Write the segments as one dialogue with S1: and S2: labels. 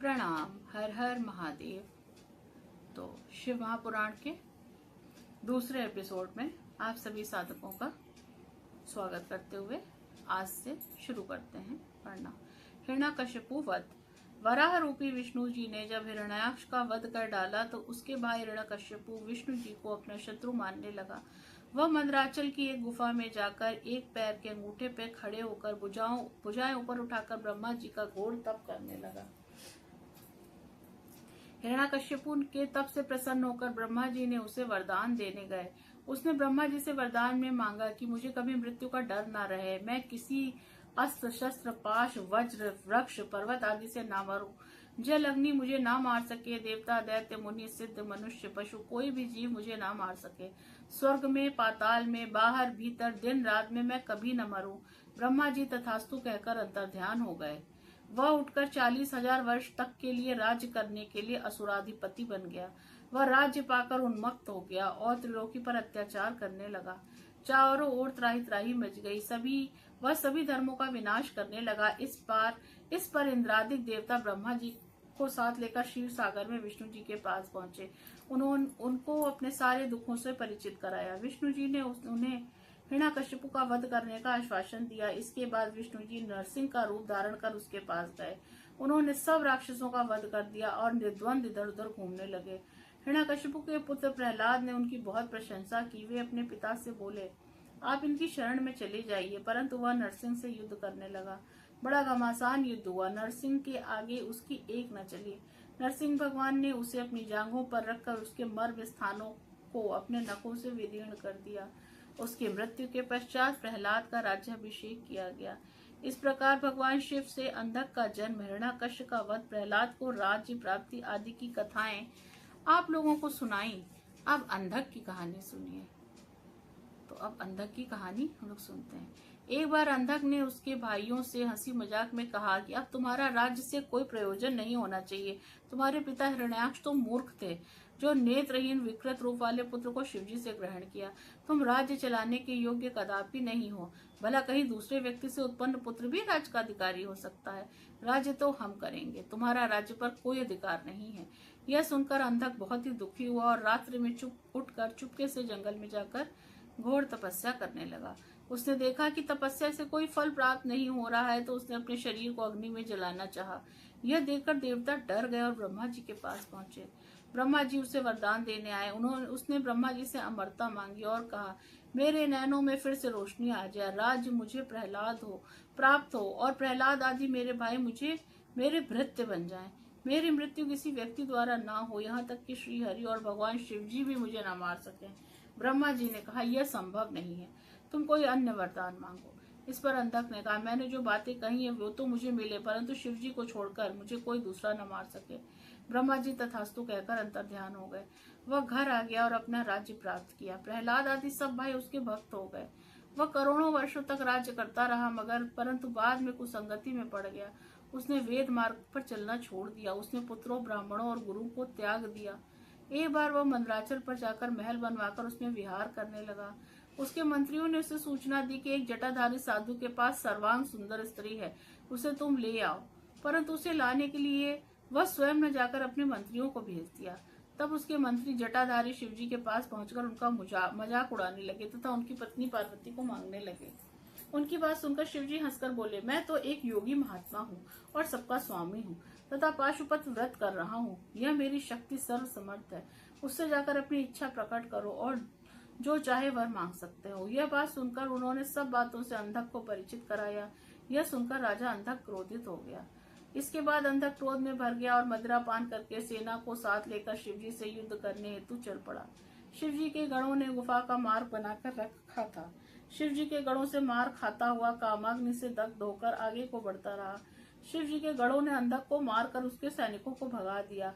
S1: प्रणाम। हर हर महादेव। तो शिव महापुराण के दूसरे एपिसोड में आप सभी साधकों का स्वागत करते हुए आज से शुरू करते हैं पढ़ना। हिरण्यकशिपु वध। वराह रूपी विष्णु जी ने जब हिरण्याक्ष का वध कर डाला तो उसके भाई हिरण्यकशिपु विष्णु जी को अपना शत्रु मानने लगा। वह मंदराचल की एक गुफा में जाकर एक पैर के अंगूठे पे खड़े होकर भुजाएं ऊपर उठाकर ब्रह्मा जी का घोर तप करने लगा। हिरण्यकशिपु के तप से प्रसन्न होकर ब्रह्मा जी ने उसे वरदान देने गए। उसने ब्रह्मा जी से वरदान में मांगा कि मुझे कभी मृत्यु का डर ना रहे, मैं किसी अस्त्र शस्त्र पाश वज्र वृक्ष पर्वत आदि से ना मरूं, जल अग्नि मुझे ना मार सके, देवता दैत्य मुनि सिद्ध मनुष्य पशु कोई भी जीव मुझे ना मार सके, स्वर्ग में पाताल में बाहर भीतर दिन रात में मैं कभी न मरूं। ब्रह्मा जी तथास्तु कहकर अंतर्ध्यान हो गए। वह उठकर 40,000 वर्ष तक के लिए राज्य करने के लिए असुराधिपति बन गया। वह राज्य पाकर उन्मत्त हो गया और त्रिलोकी पर अत्याचार करने लगा। चारों ओर त्राही त्राही मच गई। वह सभी धर्मों का विनाश करने लगा। इस पर इंद्रादिक देवता ब्रह्मा जी को साथ लेकर क्षीर सागर में विष्णु जी के पास पहुंचे। उनको अपने सारे दुखों से परिचित कराया। विष्णु जी ने उन्हें हिरण्यकशिपु का वध करने का आश्वासन दिया। इसके बाद विष्णु जी नरसिंह का रूप धारण कर उसके पास गए। उन्होंने सब राक्षसों का वध कर दिया और निर्द्वंद इधर उधर घूमने लगे। हिरण्यकशिपु के पुत्र प्रहलाद ने उनकी बहुत प्रशंसा की। वे अपने पिता से बोले, आप इनकी शरण में चले जाइए, परंतु वह नरसिंह से युद्ध करने लगा। बड़ा घमासान युद्ध हुआ। नरसिंह के आगे उसकी एक न चली। नरसिंह भगवान ने उसे अपनी जांघों पर रखकर उसके मर्म स्थानों को अपने नखों से विदीर्ण कर दिया। उसकी मृत्यु के पश्चात प्रहलाद का राज्याभिषेक किया गया। इस प्रकार भगवान शिव से अंधक का जन्म, हिरण्यकश्यप का वध, प्रहलाद को राज्य प्राप्ति आदि की कथाएं आप लोगों को सुनाई। अब अंधक की कहानी सुनिए। तो अब अंधक की कहानी हम लोग सुनते हैं। एक बार अंधक ने उसके भाइयों से हंसी मजाक में कहा कि अब तुम्हारा राज्य से कोई प्रयोजन नहीं होना चाहिए। तुम्हारे पिता हिरण्याक्ष तो मूर्ख थे, जो नेत्रहीन विकृत रूप वाले पुत्र को शिवजी से ग्रहण किया। तुम राज्य चलाने के योग्य कदापि नहीं हो। भला कहीं दूसरे व्यक्ति से उत्पन्न पुत्र भी राज्य का अधिकारी हो सकता है। राज्य तो हम करेंगे, तुम्हारा राज्य पर कोई अधिकार नहीं है। यह सुनकर अंधक बहुत ही दुखी हुआ और रात्रि में उठकर चुपके से जंगल में जाकर घोर तपस्या करने लगा। उसने देखा कि तपस्या से कोई फल प्राप्त नहीं हो रहा है, तो उसने अपने शरीर को अग्नि में जलाना चाहा। यह देखकर देवता डर गए और ब्रह्मा जी के पास पहुंचे। ब्रह्मा जी उसे वरदान देने आए। उसने ब्रह्मा जी से अमरता मांगी और कहा, मेरे नैनों में फिर से रोशनी आ जाए, राज्य मुझे प्रहलाद हो प्राप्त हो और प्रहलाद आदि मेरे भाई मुझे मेरे भृत्य बन जाएं। मेरी मृत्यु किसी व्यक्ति द्वारा ना हो, यहाँ तक कि श्री हरि और भगवान शिव जी भी मुझे न मार सके। ब्रह्मा जी ने कहा, यह संभव नहीं है, तुम कोई अन्य वरदान मांगो। इस पर अंधक ने कहा, मैंने जो बातें कही है वो तो मुझे मिले, परंतु शिव जी को छोड़कर मुझे कोई दूसरा न मार सके। ब्रह्मा जी तथास्तु कहकर अंतर्ध्यान हो गए। वह घर आ गया और अपना राज्य प्राप्त किया। प्रहलाद आदि सब भाई उसके भक्त हो गए। वह करोड़ों वर्षों तक राज्य करता रहा, परंतु बाद में कुसंगति में पड़ गया। उसने वेद मार्ग पर चलना छोड़ दिया। उसने पुत्रों, ब्राह्मणों और गुरु को त्याग दिया। एक बार वह मंदराचल पर जाकर महल बनवाकर उसमें विहार करने लगा। उसके मंत्रियों ने उसे सूचना दी कि एक जटाधारी साधु के पास सर्वांग सुंदर स्त्री है, उसे तुम ले आओ। परंतु उसे लाने के लिए वह स्वयं न जाकर अपने मंत्रियों को भेज दिया। तब उसके मंत्री जटाधारी शिवजी के पास पहुंचकर उनका मजाक उड़ाने लगे तथा उनकी पत्नी पार्वती को मांगने लगे। उनकी बात सुनकर शिवजी हंसकर बोले, मैं तो एक योगी महात्मा हूँ और सबका स्वामी हूँ तथा पाशुपत व्रत कर रहा हूँ। यह मेरी शक्ति सर्व समर्थ है। उससे जाकर अपनी इच्छा प्रकट करो और जो चाहे वह मांग सकते हो। यह बात सुनकर उन्होंने सब बातों से अंधक को परिचित कराया। यह सुनकर राजा अंधक क्रोधित हो गया। इसके बाद अंधक क्रोध में भर गया और मदिरा पान करके सेना को साथ लेकर शिवजी से युद्ध करने हेतु चल पड़ा। शिवजी के गणों ने गुफा का मार्ग बनाकर रखा था। शिवजी के गणों से मार खाता हुआ कामाग्नि से दग्ध होकर आगे को बढ़ता रहा। शिवजी के गणों ने अंधक को मारकर उसके सैनिकों को भगा दिया।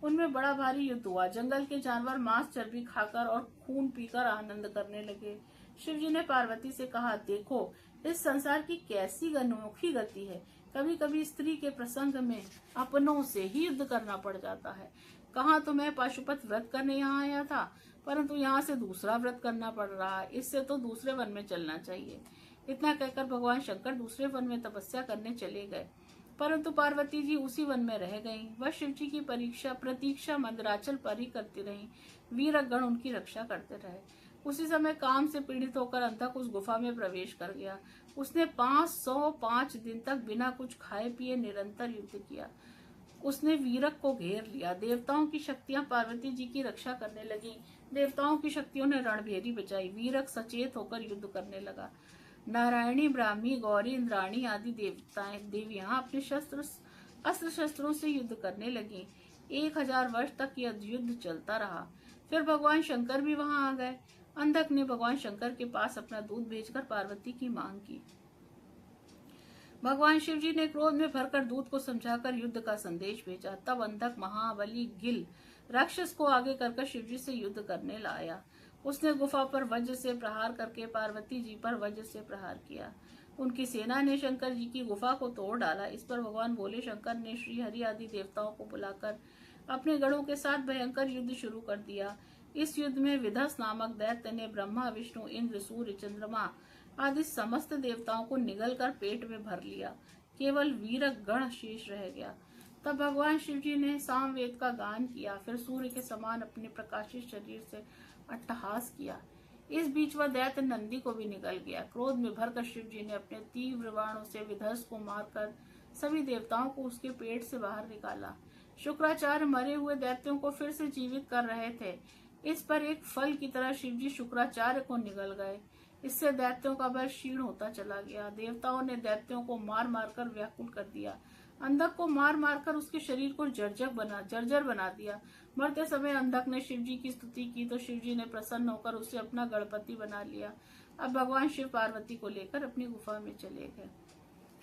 S1: उनमें बड़ा भारी युद्ध हुआ। जंगल के जानवर मांस चर्बी खाकर और खून पीकर आनंद करने लगे। शिवजी ने पार्वती से कहा, देखो इस संसार की कैसी अनोखी गति है। कभी कभी स्त्री के प्रसंग में अपनों से ही युद्ध करना पड़ जाता है। कहाँ तो मैं पाशुपत व्रत करने यहाँ आया था, परंतु यहाँ से दूसरा व्रत करना पड़ रहा है। इससे तो दूसरे वन में चलना चाहिए। इतना कहकर भगवान शंकर दूसरे वन में तपस्या करने चले गए। परंतु पार्वती जी उसी वन में रह गईं। वह शिव जी की प्रतीक्षा मंदराचल पर ही करती रहीं। वीरगण उनकी रक्षा करते रहे। उसी समय काम से पीड़ित होकर अंधक उस गुफा में प्रवेश कर गया। उसने 505 दिन तक बिना कुछ खाए पिए निरंतर युद्ध किया। उसने वीरक को घेर लिया। देवताओं की शक्तियां पार्वती जी की रक्षा करने लगी। देवताओं की शक्तियों ने रणभेरी बचाई। वीरक सचेत होकर युद्ध करने लगा। नारायणी, ब्राह्मी, गौरी, इंद्राणी आदि देवियां अपने अस्त्र शस्त्रों से युद्ध करने लगी। 1000 वर्ष तक यह युद्ध चलता रहा। फिर भगवान शंकर भी वहां आ गए। अंधक ने भगवान शंकर के पास अपना दूत भेजकर पार्वती की मांग की। भगवान शिव जी ने क्रोध में भरकर दूत को समझाकर युद्ध का संदेश भेजा। तब अंधक महाबली गिल राक्षस को आगे कर शिव जी से युद्ध करने लाया। उसने गुफा पर वज्र से प्रहार करके पार्वती जी पर वज्र से प्रहार किया। उनकी सेना ने शंकर जी की गुफा को तोड़ डाला। इस पर भगवान भोले शंकर ने श्री हरि आदि देवताओं को बुलाकर अपने गणों के साथ भयंकर युद्ध शुरू कर दिया। इस युद्ध में विधस नामक दैत्य ने ब्रह्मा, विष्णु, इंद्र, सूर्य, चंद्रमा आदि समस्त देवताओं को निगल कर पेट में भर लिया। केवल वीरक गण शेष रह गया। तब भगवान शिव जी ने सामवेद का गान किया। फिर सूर्य के समान अपने प्रकाशित शरीर से अट्टहास किया। इस बीच वह दैत्य नंदी को भी निगल गया। क्रोध में भरकर शिव जी ने अपने तीव्र बाणों से विध्वंस को मारकर सभी देवताओं को उसके पेट से बाहर निकाला। शुक्राचार्य मरे हुए दैत्यों को फिर से जीवित कर रहे थे। इस पर एक फल की तरह शिव जी शुक्राचार्य को निगल गए। इससे दैत्यों का बल क्षीण होता चला गया। देवताओं ने दैत्यों को मार मार कर व्याकुल कर दिया। अंधक को मार मार कर उसके शरीर को जर्जर बना दिया। मरते समय अंधक ने शिव जी की स्तुति की तो शिव जी ने प्रसन्न होकर उसे अपना गणपति बना लिया। अब भगवान शिव पार्वती को लेकर अपनी गुफा में चले गए।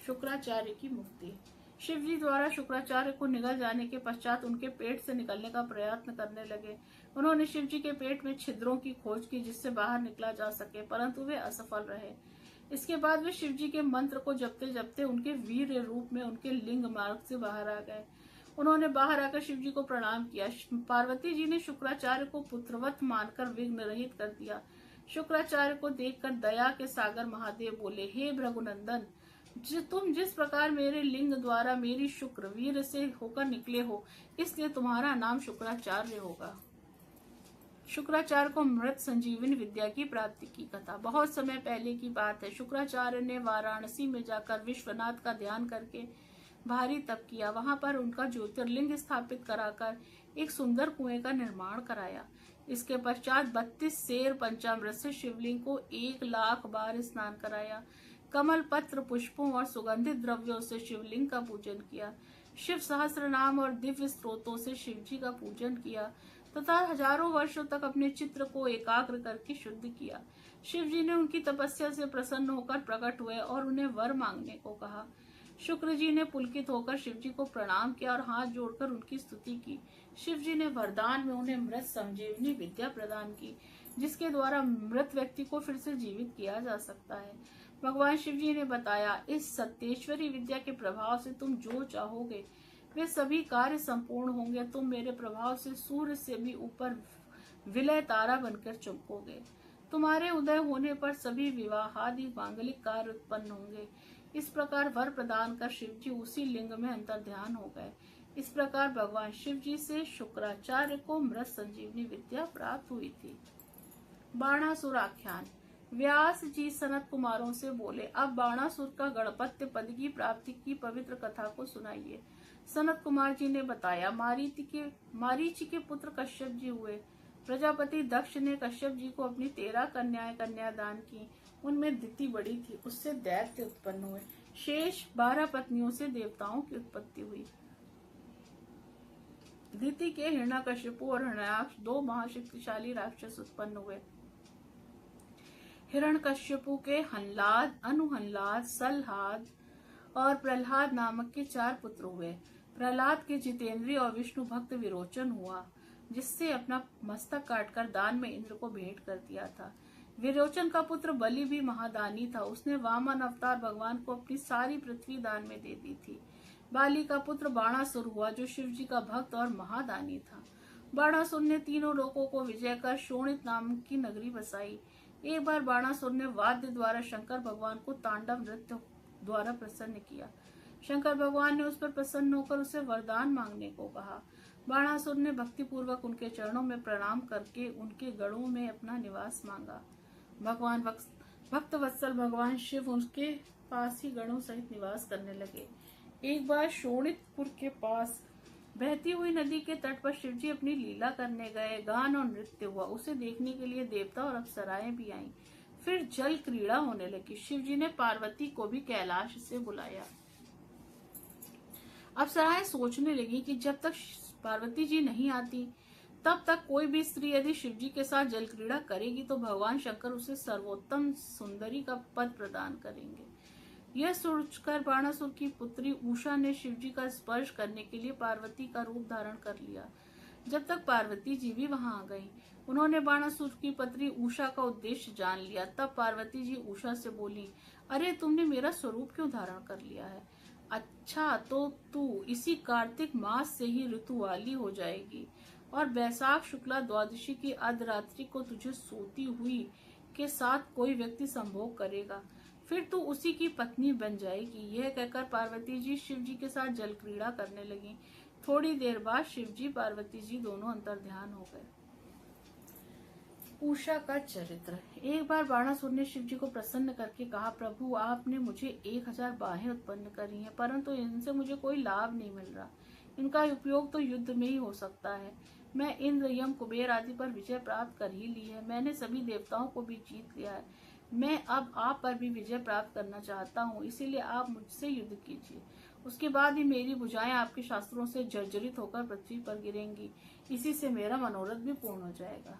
S1: शुक्राचार्य की मुक्ति। शिव जी द्वारा शुक्राचार्य को निगल जाने के पश्चात उनके पेट से निकलने का प्रयत्न करने लगे। उन्होंने शिव जी के पेट में छिद्रों की खोज की जिससे बाहर निकला जा सके, परंतु वे असफल रहे। इसके बाद वे शिव जी के मंत्र को जपते जपते उनके वीर रूप में उनके लिंग मार्ग से बाहर आ गए। उन्होंने बाहर आकर शिव जी को प्रणाम किया। पार्वती जी ने शुक्राचार्य को पुत्रवत मानकर विघ्न रहित कर दिया। शुक्राचार्य को देखकर दया के सागर महादेव बोले, हे भृगुनंदन, तुम जिस प्रकार मेरे लिंग द्वारा मेरी शुक्र वीर से होकर निकले हो, इसलिए तुम्हारा नाम शुक्राचार्य होगा। शुक्राचार्य को मृत संजीवनी विद्या की प्राप्ति की कथा। बहुत समय पहले की बात है। शुक्राचार्य ने वाराणसी में जाकर विश्वनाथ का ध्यान करके भारी तप किया। वहां पर उनका ज्योतिर्लिंग स्थापित कराकर एक सुंदर कुएं का निर्माण कराया। इसके पश्चात 32 सेर पंचामृत से शिवलिंग को 1,00,000 बार स्नान कराया। कमल पत्र, पुष्पों और सुगंधित द्रव्यों से शिवलिंग का पूजन किया। शिव सहस्त्र नाम और दिव्य स्त्रोतों से शिव जी का पूजन किया तथा हजारों वर्षों तक अपने चित्र को एकाग्र करके शुद्ध किया। शिव जी ने उनकी तपस्या से प्रसन्न होकर प्रकट हुए और उन्हें वर मांगने को कहा। शुक्र जी ने पुलकित होकर शिव जी को प्रणाम किया और हाथ जोड़कर उनकी स्तुति की। शिव जी ने वरदान में उन्हें मृत संजीवनी विद्या प्रदान की, जिसके द्वारा मृत व्यक्ति को फिर से जीवित किया जा सकता है। भगवान शिव जी ने बताया, इस सत्येश्वरी विद्या के प्रभाव से तुम जो चाहोगे वे सभी कार्य संपूर्ण होंगे। तुम मेरे प्रभाव से सूर्य से भी ऊपर विलय तारा बनकर चमकोगे। तुम्हारे उदय होने पर सभी विवाहादि मांगलिक कार्य उत्पन्न होंगे। इस प्रकार वर प्रदान कर शिव जी उसी लिंग में अंतर्ध्यान हो गए। इस प्रकार भगवान शिव जी से शुक्राचार्य को मृत संजीवनी विद्या प्राप्त हुई थी। बाणासुर आख्यान। व्यास जी सनत कुमारों से बोले, अब बाणासुर का गणपत्य पद की प्राप्ति की पवित्र कथा को सुनाइए। सनत कुमार जी ने बताया, मारीचि के पुत्र कश्यप जी हुए। प्रजापति दक्ष ने कश्यप जी को अपनी 13 कन्याएं कन्यादान की। उनमें दिति बड़ी थी, उससे दैत्य उत्पन्न हुए। शेष 12 पत्नियों से देवताओं की उत्पत्ति हुई। दिति के हिरण्यकश्यपु और हिरण्याक्ष 2 महाशक्तिशाली राक्षस उत्पन्न हुए। हिरण्यकश्यपु के हन्लाद, अनुहन्लाद, सलहाद और प्रहलाद नामक के 4 पुत्र हुए। प्रहलाद के जितेंद्रिय और विष्णु भक्त विरोचन हुआ, जिससे अपना मस्तक काटकर दान में इंद्र को भेंट कर दिया था। विरोचन का पुत्र बलि भी महादानी था। उसने वामन अवतार भगवान को अपनी सारी पृथ्वी दान में दे दी थी। बाली का पुत्र बाणासुर हुआ, जो शिव जी का भक्त और महादानी था। बाणासुर ने तीनों लोकों को विजय कर शोणित नाम की नगरी बसाई। एक बार बाणासुर ने वाद्य द्वारा शंकर भगवान को तांडव नृत्य द्वारा प्रसन्न किया। शंकर भगवान ने उस पर प्रसन्न होकर उसे वरदान मांगने को कहा। बाणासुर ने भक्तिपूर्वक उनके चरणों में प्रणाम करके उनके गढ़ों में अपना निवास मांगा। भक्त वत्सल भगवान शिव उनके पास ही गणों सहित निवास करने लगे। एक बार शोणितपुर के पास बहती हुई नदी के तट पर शिवजी अपनी लीला करने गए। गान और नृत्य हुआ। उसे देखने के लिए देवता और अप्सराएं भी आईं। फिर जल क्रीड़ा होने लगी। शिवजी ने पार्वती को भी कैलाश से बुलाया। अप्सराएं सोचने लगी कि जब तक पार्वती जी नहीं आती तब तक कोई भी स्त्री यदि शिवजी के साथ जल क्रीड़ा करेगी तो भगवान शंकर उसे सर्वोत्तम सुंदरी का पद प्रदान करेंगे। यह सोचकर बाणासुर की पुत्री उषा ने शिवजी का स्पर्श करने के लिए पार्वती का रूप धारण कर लिया। जब तक पार्वती जी भी वहां आ गई, उन्होंने बाणासुर की पुत्री उषा का उद्देश्य जान लिया। तब पार्वती जी उषा से बोली, अरे तुमने मेरा स्वरूप क्यों धारण कर लिया है? अच्छा, तो तू इसी कार्तिक मास से ही ऋतु वाली हो जाएगी और बैसाख शुक्ला द्वादशी की अर्धरात्रि को तुझे सोती हुई के साथ कोई व्यक्ति संभोग करेगा। फिर तू उसी की पत्नी बन जाएगी। यह कहकर पार्वती जी शिव जी के साथ जल क्रीड़ा करने लगी। थोड़ी देर बाद शिव जी पार्वती जी दोनों अंतर ध्यान हो गए। उषा का चरित्र। एक बार बाणासुर ने शिव जी को प्रसन्न करके कहा, प्रभु आपने मुझे 1000 बाहें उत्पन्न करी हैं, परंतु इनसे मुझे कोई लाभ नहीं मिल रहा। इनका उपयोग तो युद्ध में ही हो सकता है। मैं इंद्र, यम, कुबेर आदि पर विजय प्राप्त कर ही ली है। मैंने सभी देवताओं को भी जीत लिया है। मैं अब आप पर भी विजय प्राप्त करना चाहता हूँ, इसीलिए आप मुझसे युद्ध कीजिए। उसके बाद ही मेरी भुजाएं आपके शास्त्रों से जर्जरित होकर पृथ्वी पर गिरेंगी। इसी से मेरा मनोरथ भी पूर्ण हो जाएगा।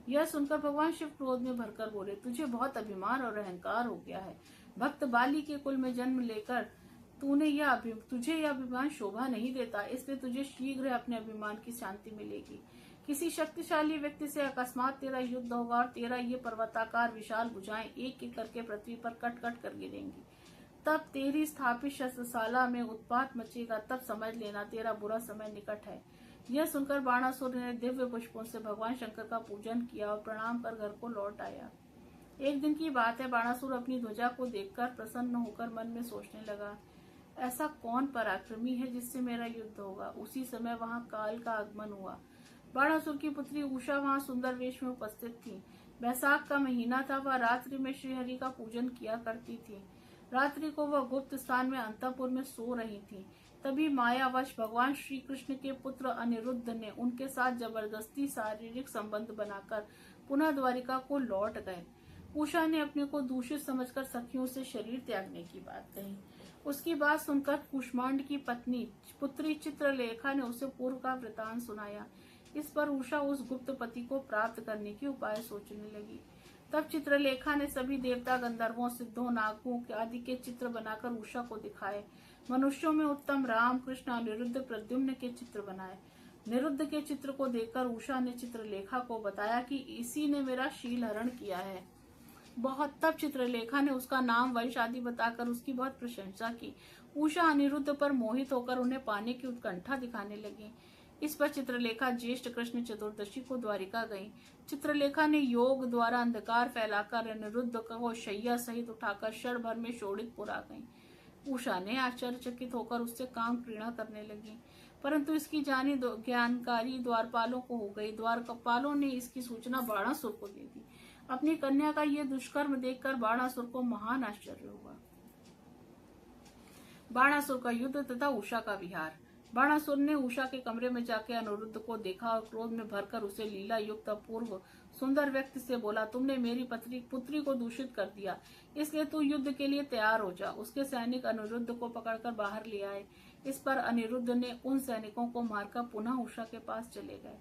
S1: यह सुनकर भगवान शिव क्रोध में भरकर बोले, तुझे बहुत अभिमान और अहंकार हो गया है। भक्त बाली के कुल में जन्म लेकर तुझे यह अभिमान शोभा नहीं देता, इसलिए तुझे शीघ्र अपने अभिमान की शांति मिलेगी। किसी शक्तिशाली व्यक्ति से अकस्मात तेरा युद्ध होगा और तेरा ये पर्वताकार विशाल भुजाएं एक एक करके पृथ्वी पर कट कट कर गिरेंगी। तब तेरी स्थापित शस्त्रशाला में उत्पात मचेगा। तब समझ लेना तेरा बुरा समय निकट है। यह सुनकर बाणासुर ने दिव्य पुष्पों से भगवान शंकर का पूजन किया और प्रणाम कर घर को लौट आया। एक दिन की बात है, बाणासुर अपनी ध्वजा को देखकर प्रसन्न होकर मन में सोचने लगा, ऐसा कौन पराक्रमी है जिससे मेरा युद्ध होगा। उसी समय वहां काल का आगमन हुआ। बाणासुर की पुत्री उषा वहां सुंदर वेश में उपस्थित थी। बैसाख का महीना था। वह रात्रि में श्रीहरि का पूजन किया करती थी। रात्रि को वह गुप्त स्थान में अंतःपुर में सो रही थी। तभी मायावश भगवान श्री कृष्ण के पुत्र अनिरुद्ध ने उनके साथ जबरदस्ती शारीरिक संबंध बनाकर पुनः द्वारिका को लौट गए। उषा ने अपने को दूषित समझकर सखियों से शरीर त्यागने की बात कही। उसकी बात सुनकर कुष्मांड की पुत्री चित्रलेखा ने उसे पूर्व का वृतांत सुनाया। इस पर उषा उस गुप्त पति को प्राप्त करने के उपाय सोचने लगी। तब चित्रलेखा ने सभी देवता, गंधर्वों, सिद्धों, नागों आदि के चित्र बनाकर उषा को दिखाए। मनुष्यों में उत्तम राम, कृष्ण, अनिरुद्ध, प्रद्युम्न के चित्र बनाए। निरुद्ध के चित्र को देखकर उषा ने चित्रलेखा को बताया कि इसी ने मेरा शील हरण किया है। तब चित्रलेखा ने उसका नाम, वंश आदि बताकर उसकी बहुत प्रशंसा की। उषा अनिरुद्ध पर मोहित होकर उन्हें पाने की उत्कंठा दिखाने लगी। इस पर चित्रलेखा ज्येष्ठ कृष्ण चतुर्दशी को द्वारिका गई। चित्रलेखा ने योग द्वारा अंधकार फैलाकर अनिरुद्ध को शैया सहित उठाकर क्षण भर में शोणितपुर आ गई। उषा ने आश्चर्यचकित होकर उससे काम क्रीड़ा करने लगी, परंतु इसकी ज्ञानकारी द्वारपालों को हो गई। द्वारपालों ने इसकी सूचना बाणासुर को दे दी। अपनी कन्या का यह दुष्कर्म देखकर बाणासुर को महान आश्चर्य हुआ। बाणासुर का युद्ध तथा उषा का विहार। बाणासुर ने उषा के कमरे में जाकर अनिरुद्ध को देखा और क्रोध में भरकर उसे लीला युक्त अपूर्व सुंदर व्यक्ति से बोला, तुमने मेरी पुत्री को दूषित कर दिया, इसलिए तू युद्ध के लिए तैयार हो जा। उसके सैनिक अनिरुद्ध को पकड़कर बाहर ले आए। इस पर अनिरुद्ध ने उन सैनिकों को मारकर पुनः उषा के पास चले गए।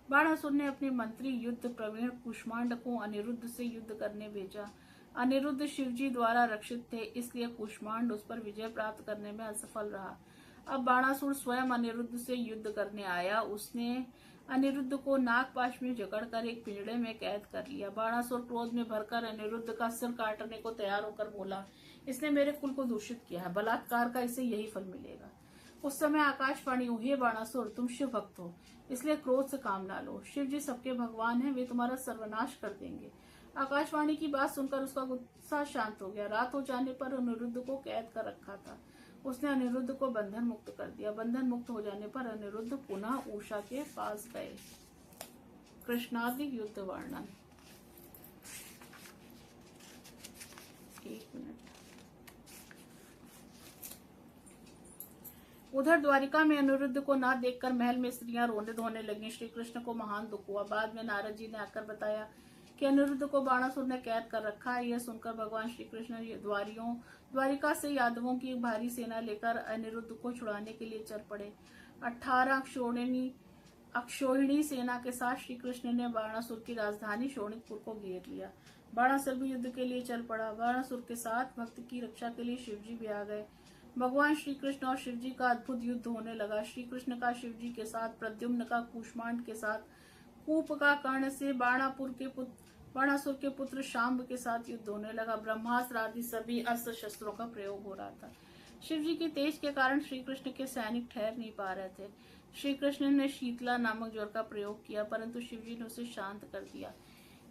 S1: बाणासुर ने अपने मंत्री युद्ध प्रवीण कुष्मांड को अनिरुद्ध से युद्ध करने भेजा। अनिरुद्ध शिवजी द्वारा रक्षित थे, इसलिए कुष्मांड उस पर विजय प्राप्त करने में असफल रहा। अब बाणासुर स्वयं अनिरुद्ध से युद्ध करने आया। उसने अनिरुद्ध को नागपाश में जकड़कर एक पिंजड़े में कैद कर लिया। बाणासुर क्रोध में भरकर अनिरुद्ध का सिर काटने को तैयार होकर बोला, इसने मेरे कुल को दूषित किया है, बलात्कार का इसे यही फल मिलेगा। उस समय आकाशवाणी हुई, हे बाणासुर, तुम शिव भक्त हो, इसलिए क्रोध से काम ना लो। शिव जी सबके भगवान हैं, वे तुम्हारा सर्वनाश कर देंगे। आकाशवाणी की बात सुनकर उसका गुस्सा शांत हो गया। रात हो जाने पर अनिरुद्ध को कैद कर रखा था। उसने अनिरुद्ध को बंधन मुक्त कर दिया। बंधन मुक्त हो जाने पर अनिरुद्ध पुनः उषा के पास गए। कृष्णादि युद्ध वर्णन। 1 मिनट। उधर द्वारिका में अनिरुद्ध को ना देखकर महल में स्त्रियां रोने धोने लगी। श्री कृष्ण को महान दुख हुआ। बाद में नारद जी ने आकर बताया कि अनिरुद्ध को बाणासुर ने कैद कर रखा है। यह सुनकर भगवान श्री कृष्ण द्वारिका से यादवों की एक भारी सेना लेकर अनिरुद्ध को छुड़ाने के लिए चल पड़े। 18 अक्षोहिणी सेना के साथ श्री कृष्ण ने बाणासुर की राजधानी शोणितपुर को घेर लिया। बाणासुर भी युद्ध के लिए चल पड़ा। बाणासुर के साथ भक्त की रक्षा के लिए शिवजी भी आ गए। भगवान श्री कृष्ण और शिवजी का अद्भुत युद्ध होने लगा। श्री कृष्ण का शिवजी के साथ, प्रद्युम्न का कूष्मांड के साथ, कूप का कर्ण से बाणासुर के पुत्र शाम्ब के साथ युद्ध होने लगा। ब्रह्मास्त्र आदि सभी अस्त्र शस्त्रों का प्रयोग हो रहा था। शिवजी की तेज के कारण श्री कृष्ण के सैनिक ठहर नहीं पा रहे थे। श्री कृष्ण ने शीतला नामक ज्वर का प्रयोग किया, परंतु शिवजी ने उसे शांत कर दिया।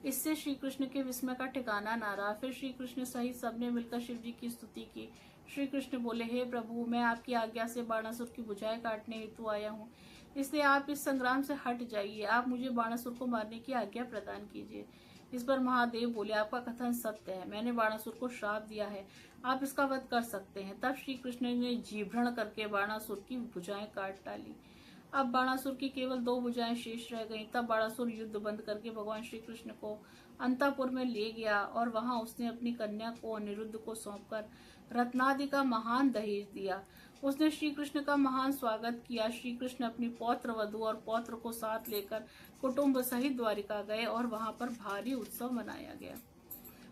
S1: इससे श्री कृष्ण के विस्मय का ठिकाना न रहा। फिर श्री कृष्ण सहित सबने मिलकर शिवजी की स्तुति की। श्री कृष्ण बोले, हे प्रभु, मैं आपकी आज्ञा से बाणासुर की भुजाएं काटने हेतु आया हूँ, इसलिए आप इस संग्राम से हट जाइए। आप मुझे बाणासुर को मारने की आज्ञा प्रदान कीजिए। इस पर महादेव बोले, आपका कथन सत्य है। मैंने बाणासुर को श्राप दिया है, आप इसका वध कर सकते हैं। तब श्री कृष्ण ने जीभ्रण करके बाणासुर की भुजाएं काट डाली। अब बाणासुर की केवल 2 भुजाएं शेष रह गईं। तब बाणासुर युद्ध बंद करके भगवान श्री कृष्ण को अंतःपुर में ले गया और वहां उसने अपनी कन्या को अनिरुद्ध को सौंपकर रत्नादि का महान दहेज दिया। उसने श्री कृष्ण का महान स्वागत किया। श्री कृष्ण अपनी पौत्र वधु और पौत्र को साथ लेकर कुटुंब सहित द्वारिका गए और वहां पर भारी उत्सव मनाया गया।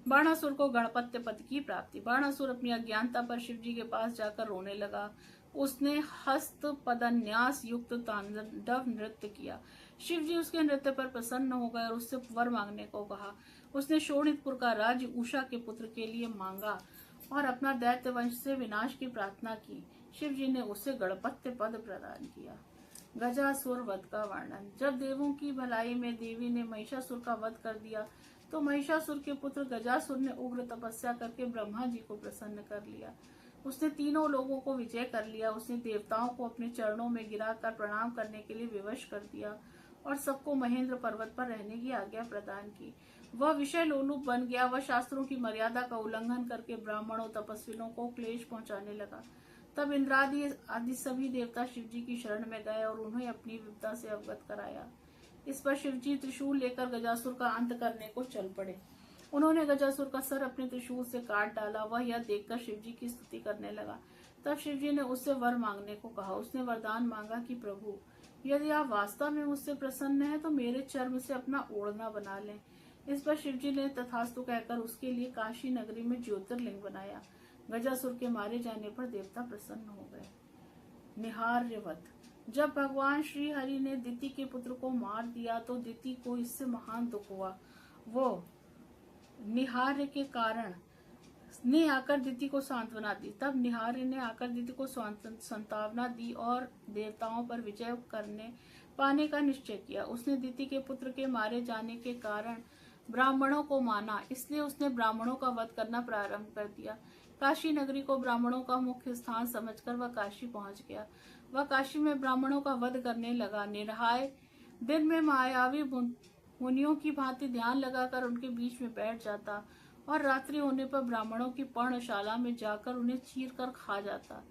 S1: बाणासुर को गणपत्य पद की प्राप्ति। बाणासुर अपनी अज्ञानता पर शिवजी के पास जाकर रोने लगा। उसने हस्त पदन्यास युक्त तांडव नृत्य किया। शिवजी उसके नृत्य पर प्रसन्न हो गए और उससे वर मांगने को कहा। उसने शोणितपुर का राज्य उषा के पुत्र के लिए मांगा और अपना दैत्य वंश से विनाश की प्रार्थना की। शिवजी ने उसे गणपत्य पद प्रदान किया। गजासुर वध का वर्णन। जब देवों की भलाई में देवी ने महिषासुर का वध कर दिया तो महिषासुर के पुत्र गजासुर ने उग्र तपस्या करके ब्रह्मा जी को प्रसन्न कर लिया। उसने तीनों लोगों को विजय कर लिया। उसने देवताओं को अपने चरणों में गिराकर प्रणाम करने के लिए विवश कर दिया और सबको महेंद्र पर्वत पर रहने की आज्ञा प्रदान की। वह विषय लोलुप बन गया। वह शास्त्रों की मर्यादा का उल्लंघन करके ब्राह्मणों तपस्वियों को क्लेश पहुंचाने लगा। तब इंद्रादि आदि सभी देवता शिवजी की शरण में गए और उन्हें अपनी विपदा से अवगत कराया। इस पर शिवजी त्रिशूल लेकर गजासुर का अंत करने को चल पड़े। उन्होंने गजासुर का सर अपने त्रिशूल से काट डाला। वह यह देखकर शिवजी की स्तुति करने लगा। तब शिवजी ने उससे वर मांगने को कहा। उसने वरदान मांगा कि प्रभु, यदि आप वास्तव में मुझसे प्रसन्न हैं तो मेरे चर्म से अपना ओढ़ना बना लें। इस पर शिवजी ने तथास्तु कहकर उसके लिए काशी नगरी में ज्योतिर्लिंग बनाया। गजासुर के मारे जाने पर देवता प्रसन्न हो गए। निहार्यवध। जब भगवान श्री हरि ने दिति के पुत्र को मार दिया तो दिति को इससे महान दुख हुआ। वो निहार्य के कारण ने आकर दिति को सांत्वना दी। तब निहार्य ने आकर दिति को सांत्वना दी और देवताओं पर विजय पाने का निश्चय किया। उसने दिति के पुत्र के मारे जाने के कारण ब्राह्मणों को माना, इसलिए उसने ब्राह्मणों का वध करना प्रारंभ कर दिया। काशी नगरी को ब्राह्मणों का मुख्य स्थान समझकर वह काशी पहुंच गया। वह काशी में ब्राह्मणों का वध करने लगा। निरहाय दिन में मायावी मुनियों की भांति ध्यान लगाकर उनके बीच में बैठ जाता और रात्रि होने पर ब्राह्मणों की पर्णशाला में जाकर उन्हें चीर कर खा जाता।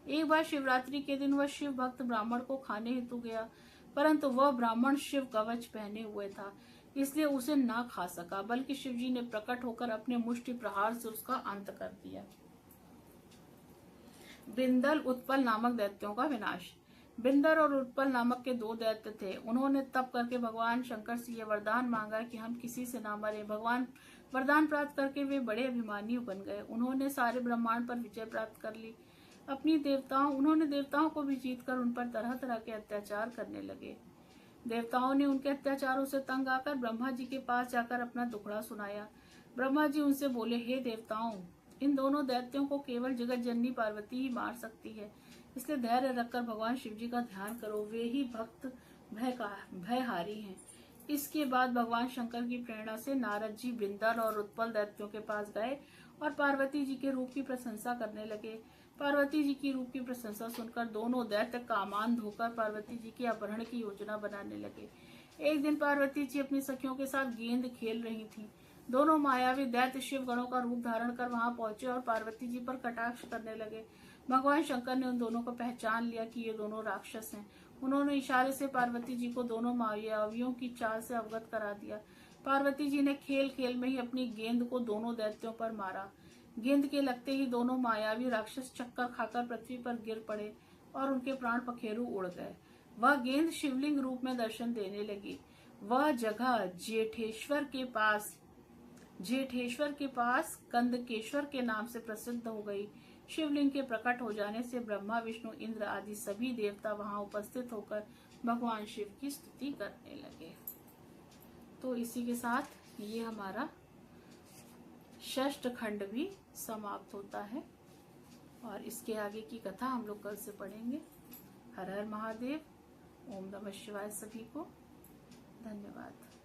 S1: एक बार शिवरात्रि के दिन वह शिव भक्त ब्राह्मण को खाने हेतु गया, परंतु वह ब्राह्मण शिव कवच पहने हुए था, इसलिए उसे ना खा सका, बल्कि शिवजी ने प्रकट होकर अपने मुष्टि प्रहार से उसका अंत कर दिया। बिंदल उत्पल नामक दैत्यों का विनाश। बिंदर और उत्पल नामक के 2 दैत्य थे। उन्होंने तप करके भगवान शंकर से यह वरदान मांगा कि हम किसी से ना मरे। भगवान वरदान प्राप्त करके वे बड़े अभिमानी बन गए। उन्होंने सारे ब्रह्मांड पर विजय प्राप्त कर ली। उन्होंने देवताओं को भी जीतकर उन पर तरह तरह के अत्याचार करने लगे। देवताओं ने उनके अत्याचारों से तंग आकर ब्रह्मा जी के पास जाकर अपना दुखड़ा सुनाया। ब्रह्मा जी उनसे बोले, हे देवताओं, इन दोनों दैत्यों को केवल जगत जननी पार्वती ही मार सकती है, इसलिए धैर्य रखकर भगवान शिव जी का ध्यान करो, वे ही भक्त भयहारी हैं। इसके बाद भगवान शंकर की प्रेरणा से नारद जी बिंदर और उत्पल दैत्यों के पास गए और पार्वती जी के रूप की प्रशंसा करने लगे। पार्वती जी की रूप की प्रशंसा सुनकर दोनों दैत्य कामांध होकर पार्वती जी के अपहरण की योजना बनाने लगे। एक दिन पार्वती जी अपनी सखियों के साथ गेंद खेल रही थीं। दोनों मायावी दैत्य शिव गणों का रूप धारण कर वहां पहुंचे और पार्वती जी पर कटाक्ष करने लगे। भगवान शंकर ने उन दोनों को पहचान लिया कि ये दोनों राक्षस हैं। उन्होंने इशारे से पार्वती जी को दोनों मायावियों की चाल से अवगत करा दिया। पार्वती जी ने खेल खेल में ही अपनी गेंद को दोनों दैत्यों पर मारा। गेंद के लगते ही दोनों मायावी राक्षस चक्कर खाकर पृथ्वी पर गिर पड़े और उनके प्राण पखेरु उड़ गए। वह गेंद शिवलिंग रूप में दर्शन देने लगी। वह जगह जेठेश्वर के पास कंदकेश्वर के नाम से प्रसिद्ध हो गई। शिवलिंग के प्रकट हो जाने से ब्रह्मा, विष्णु, इंद्र आदि सभी देवता वहां उपस्थित होकर भगवान शिव की स्तुति करने लगे। तो इसी के साथ ये हमारा षष्ठ खंड भी समाप्त होता है और इसके आगे की कथा हम लोग कल से पढ़ेंगे। हर हर महादेव। ओम नमः शिवाय। सभी को धन्यवाद।